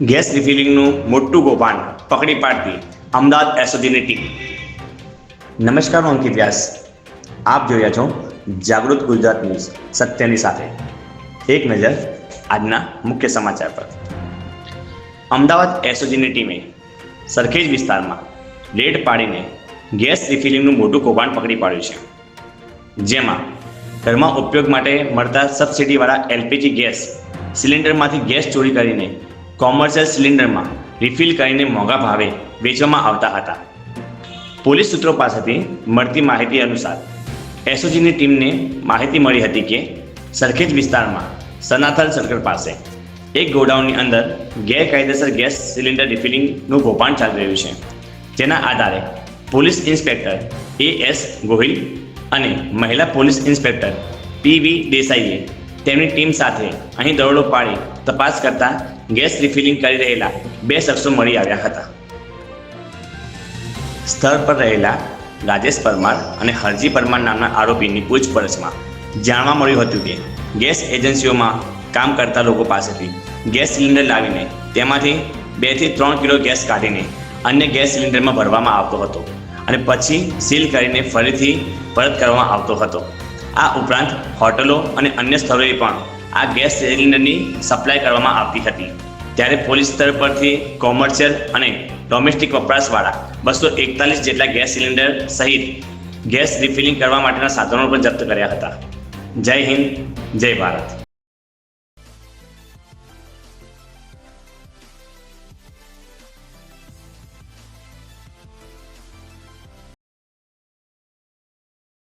Gas રિફિલિંગનું મોટું કૌભાંડ પકડી પાડતી અમદાવાદ એસઓજીની ટીમ. નમસ્કાર, હું અંકિત વ્યાસ. આપ જોઈ રહ્યા છો જાગૃત ગુજરાત ન્યૂઝ સત્યની સાથે. એક નજર આજના મુખ્ય સમાચાર પર. અમદાવાદ એસઓજીની ટીમે સરખેજ વિસ્તારમાં રેડ પાડીને ગેસ રિફિલિંગનું મોટું કૌભાંડ પકડી પાડ્યું છે, જેમાં ઘરમાં ઉપયોગ માટે મળતા સબસિડીવાળા એલપીજી ગેસ સિલિન્ડરમાંથી ગેસ ચોરી કરીને કોમર્શિયલ સિલિન્ડરમાં રિફિલ કરીને મોંઘા ભાવે વેચવામાં આવતા હતા. પોલીસ સૂત્રો પાસેથી મળતી માહિતી અનુસાર એસઓજીની ટીમને માહિતી મળી હતી કે સરખેજ વિસ્તારમાં સનાથલ સર્કલ પાસે એક ગોડાઉનની અંદર ગેરકાયદેસર ગેસ સિલિન્ડર રિફિલિંગનું કૌભાંડ ચાલી રહ્યું છે. જેના આધારે પોલીસ ઇન્સ્પેક્ટર AS ગોહિલ અને મહિલા પોલીસ ઇન્સ્પેક્ટર PV દેસાઈએ તેમની ટીમ સાથે અહીં દરોડો પાડી તપાસ કરતા ગેસ રિફિલિંગ કરી રહેલા 2 શખ્સો મળી આવ્યા હતા. સ્થળ પર રહેલા રાજેશ પરમાર અને હરજી પરમાર નામના આરોપીની પૂછપરછમાં જાણવા મળ્યું હતું કે ગેસ એજન્સીઓમાં કામ કરતા લોકો પાસેથી ગેસ સિલિન્ડર લાવીને તેમાંથી 2 થી 3 કિલો ગેસ કાઢીને અન્ય ગેસ સિલિન્ડરમાં ભરવામાં આવતો હતો અને પછી સીલ કરીને ફરીથી પરત કરવામાં આવતો હતો. આ ઉપરાંત હોટલો અને અન્ય સ્થળોએ પણ આ ગેસ સિલિન્ડરની સપ્લાય કરવામાં આવતી હતી. ત્યારે પોલીસ તરફ પરથી કોમર્શિયલ અને ડોમેસ્ટિક વપરાશવાળા 241 જેટલા ગેસ સિલિન્ડર સહિત ગેસ રિફિલિંગ કરવા માટેના સાધનો પણ જપ્ત કર્યા હતા. જય હિન્દ, જય ભારત.